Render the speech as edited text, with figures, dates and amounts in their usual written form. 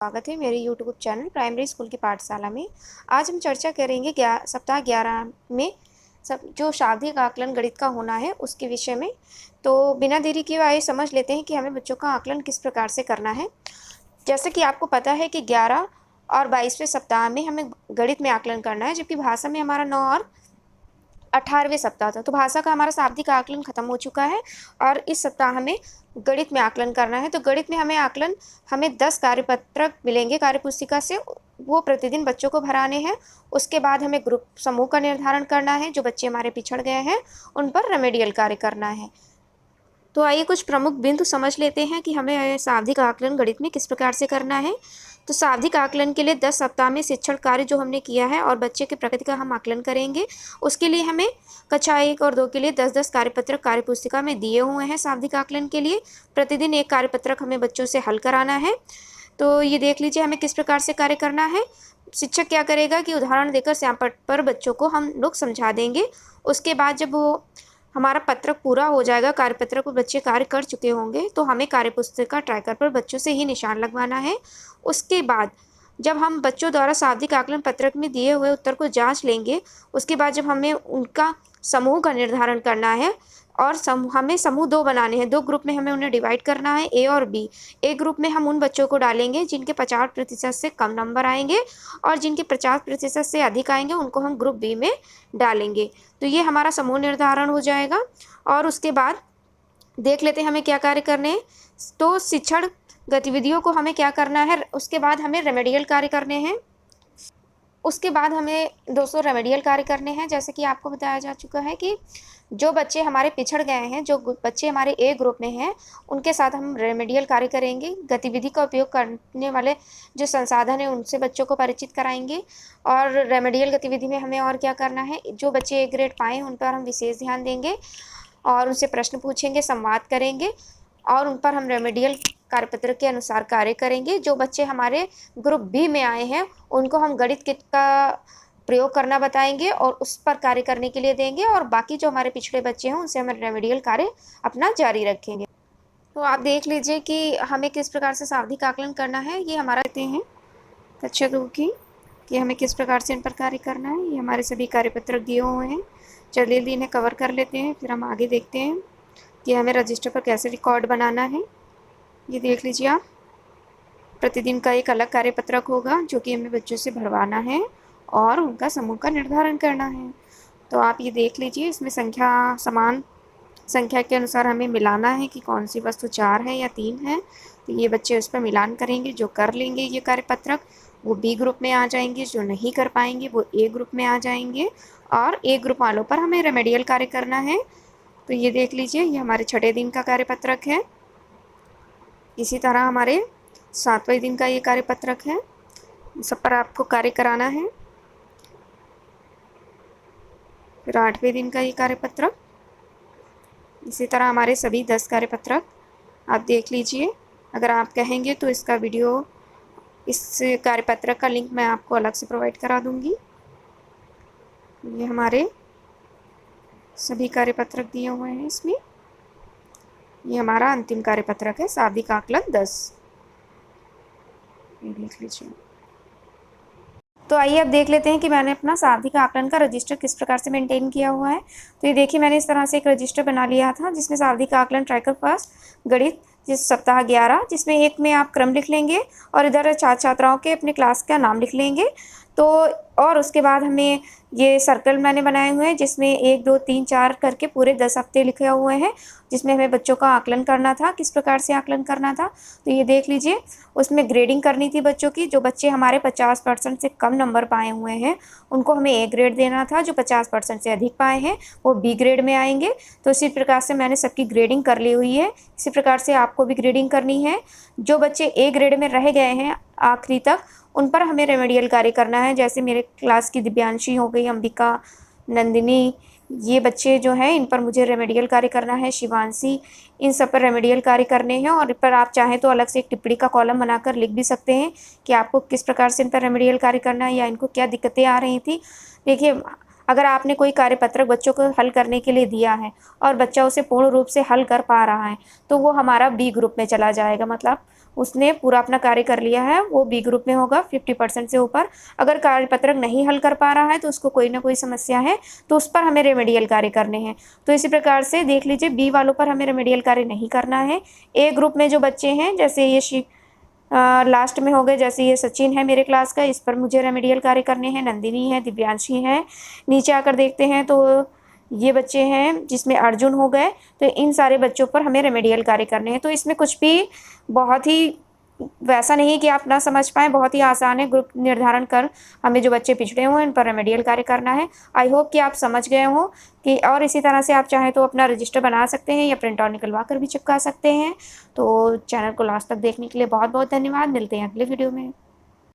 स्वागत है मेरे यूट्यूब चैनल प्राइमरी स्कूल की पाठशाला में। आज हम चर्चा करेंगे सप्ताह 11 में सब जो शाब्दिक आकलन गणित का होना है उसके विषय में। तो बिना देरी किए आइए समझ लेते हैं कि हमें बच्चों का आकलन किस प्रकार से करना है। जैसे कि आपको पता है कि 11 और 22वें सप्ताह में हमें गणित में आकलन करना है, जबकि भाषा में हमारा 9 और 18वें सप्ताह था। तो भाषा का हमारा शाब्दिक आकलन खत्म हो चुका है और इस सप्ताह हमें गणित में आकलन करना है। तो गणित में हमें 10 कार्यपत्रक मिलेंगे कार्यपुस्तिका से, वो प्रतिदिन बच्चों को भराने हैं। उसके बाद हमें ग्रुप समूह का निर्धारण करना है, जो बच्चे हमारे पिछड़ गए हैं उन पर रेमेडियल कार्य करना है। तो आइए कुछ प्रमुख बिंदु समझ लेते हैं कि हमें शाब्दिक आकलन गणित में किस प्रकार से करना है। तो शाब्दिक आकलन के लिए 10 सप्ताह में शिक्षण कार्य जो हमने किया है और बच्चे की प्रगति का हम आकलन करेंगे। उसके लिए हमें कक्षा 1 और 2 के लिए 10-10 कार्यपत्रक कार्यपुस्तिका में दिए हुए हैं। शाब्दिक आकलन के लिए प्रतिदिन एक कार्यपत्रक हमें बच्चों से हल कराना है। तो ये देख लीजिए हमें किस प्रकार से कार्य करना है। शिक्षक क्या करेगा कि उदाहरण देकर श्यामपट्ट पर बच्चों को हम लोग समझा देंगे। उसके बाद जब वो हमारा पत्रक पूरा हो जाएगा, कार्यपत्रक पर बच्चे कार्य कर चुके होंगे, तो हमें कार्यपुस्तिका ट्रैकर पर बच्चों से ही निशान लगवाना है। उसके बाद जब हम बच्चों द्वारा शाब्दिक आकलन पत्रक में दिए हुए उत्तर को जांच लेंगे, उसके बाद जब हमें उनका समूह का निर्धारण करना है और हमें समूह 2 बनाने हैं। 2 ग्रुप में हमें उन्हें डिवाइड करना है, ए और बी। ए ग्रुप में हम उन बच्चों को डालेंगे जिनके 50% से कम नंबर आएंगे और जिनके 50% से अधिक आएंगे उनको हम ग्रुप बी में डालेंगे। तो ये हमारा समूह निर्धारण हो जाएगा। और उसके बाद देख लेते हैं हमें क्या कार्य करने हैं। तो शिक्षण गतिविधियों को हमें क्या करना है, उसके बाद हमें रेमेडियल कार्य करने हैं। उसके बाद हमें 200 रेमेडियल कार्य करने हैं। जैसे कि आपको बताया जा चुका है कि जो बच्चे हमारे पिछड़ गए हैं, जो बच्चे हमारे ए ग्रुप में हैं, उनके साथ हम रेमेडियल कार्य करेंगे। गतिविधि का उपयोग करने वाले जो संसाधन हैं उनसे बच्चों को परिचित कराएंगे। और रेमेडियल गतिविधि में हमें और क्या करना है, जो बच्चे ए ग्रेड पाएँ उन पर हम विशेष ध्यान देंगे और उनसे प्रश्न पूछेंगे, संवाद करेंगे और उन पर हम रेमेडियल कार्यपत्र के अनुसार कार्य करेंगे। जो बच्चे हमारे ग्रुप बी में आए हैं उनको हम गणित किट का प्रयोग करना बताएंगे और उस पर कार्य करने के लिए देंगे, और बाकी जो हमारे पिछड़े बच्चे हैं उनसे हम रेमेडियल कार्य अपना जारी रखेंगे। तो आप देख लीजिए कि हमें किस प्रकार से शाब्दिक आकलन करना है। ये हमारा कहते हैं कक्षा 2 की कि हमें किस प्रकार से इन पर कार्य करना है। ये हमारे सभी कार्यपत्रक दिए हुए हैं। चलिए इन्हें कवर कर लेते हैं, फिर हम आगे देखते हैं कि हमें रजिस्टर पर कैसे रिकॉर्ड बनाना है। ये देख लीजिए आप, प्रतिदिन का एक अलग कार्यपत्रक होगा जो कि हमें बच्चों से भरवाना है और उनका समूह का निर्धारण करना है। तो आप ये देख लीजिए, इसमें समान संख्या के अनुसार हमें मिलाना है कि कौन सी वस्तु 4 है या 3 है। तो ये बच्चे उस पर मिलान करेंगे। जो कर लेंगे ये कार्यपत्रक वो बी ग्रुप में आ जाएंगे, जो नहीं कर पाएंगे वो ए ग्रुप में आ जाएंगे और ए ग्रुप वालों पर हमें रेमेडियल कार्य करना है। तो ये देख लीजिए, ये हमारे 6ठे दिन का कार्यपत्रक है। इसी तरह हमारे 7वें दिन का ये कार्यपत्रक है, सब पर आपको कार्य कराना है। फिर 8वें दिन का ये कार्यपत्रक। इसी तरह हमारे सभी 10 कार्यपत्रक आप देख लीजिए। अगर आप कहेंगे तो इसका वीडियो, इस कार्यपत्रक का लिंक मैं आपको अलग से प्रोवाइड करा दूंगी। ये हमारे सभी कार्यपत्रक दिए हुए हैं इसमें। ये हमारा अंतिम कार्यपत्रक है, शाब्दिक आकलन 10। ये देख लीजिए। तो आइए अब देख लेते हैं कि मैंने अपना शाब्दिक आकलन का रजिस्टर किस प्रकार से मेंटेन किया हुआ है। तो ये देखिए, मैंने इस तरह से एक रजिस्टर बना लिया था जिसमें शाब्दिक आकलन ट्रैकर पास गणित जिस सप्ताह 11, जिसमें एक में आप क्रम लिख लेंगे और इधर छात्र छात्राओं के अपने क्लास का नाम लिख लेंगे। तो और उसके बाद हमें ये सर्कल मैंने बनाए हुए हैं जिसमें 1 2 3 4 करके पूरे 10 हफ्ते लिखे हुए हैं, जिसमें हमें बच्चों का आकलन करना था। किस प्रकार से आकलन करना था, तो ये देख लीजिए, उसमें ग्रेडिंग करनी थी बच्चों की। जो बच्चे हमारे 50% से कम नंबर पाए हुए हैं उनको हमें ए ग्रेड देना था। जो 50% से अधिक पाए हैं वो बी ग्रेड में आएंगे। तो इसी प्रकार से मैंने सबकी ग्रेडिंग कर ली हुई है। इसी प्रकार से आपको भी ग्रेडिंग करनी है। जो बच्चे ए ग्रेड में रह गए हैं आखिरी तक, उन पर हमें रेमेडियल कार्य करना है। जैसे मेरे क्लास की दिव्यांशी हो गई, अंबिका, नंदिनी, ये बच्चे जो हैं इन पर मुझे रेमेडियल कार्य करना है। शिवांशी, इन सब पर रेमेडियल कार्य करने हैं। और इन पर आप चाहें तो अलग से एक टिप्पणी का कॉलम बनाकर लिख भी सकते हैं कि आपको किस प्रकार से इन पर रेमेडियल कार्य करना है या इनको क्या दिक्कतें आ रही थी। देखिए, अगर आपने कोई कार्यपत्रक बच्चों को हल करने के लिए दिया है और बच्चा उसे पूर्ण रूप से हल कर पा रहा है तो वो हमारा बी ग्रुप में चला जाएगा, मतलब उसने पूरा अपना कार्य कर लिया है, वो बी ग्रुप में होगा 50% से ऊपर। अगर कार्यपत्रक नहीं हल कर पा रहा है तो उसको कोई ना कोई समस्या है, तो उस पर हमें रेमेडियल कार्य करने हैं। तो इसी प्रकार से देख लीजिए, बी वालों पर हमें रेमेडियल कार्य नहीं करना है। ए ग्रुप में जो बच्चे हैं, जैसे ये लास्ट में हो गए, जैसे ये सचिन है मेरे क्लास का, इस पर मुझे रेमेडियल कार्य करने हैं। नंदिनी है, दिव्यांशी है। नीचे आकर देखते हैं तो ये बच्चे हैं जिसमें अर्जुन हो गए। तो इन सारे बच्चों पर हमें रेमेडियल कार्य करने हैं। तो इसमें कुछ भी बहुत ही वैसा नहीं कि आप ना समझ पाएँ, बहुत ही आसान है। ग्रुप निर्धारण कर हमें जो बच्चे पिछड़े हुए हैं इन पर रेमेडियल कार्य करना है। आई होप कि आप समझ गए हों कि, और इसी तरह से आप चाहें तो अपना रजिस्टर बना सकते हैं या प्रिंट आउट निकलवा कर भी चिपका सकते हैं। तो चैनल को लास्ट तक देखने के लिए बहुत बहुत धन्यवाद। मिलते हैं अगले वीडियो में।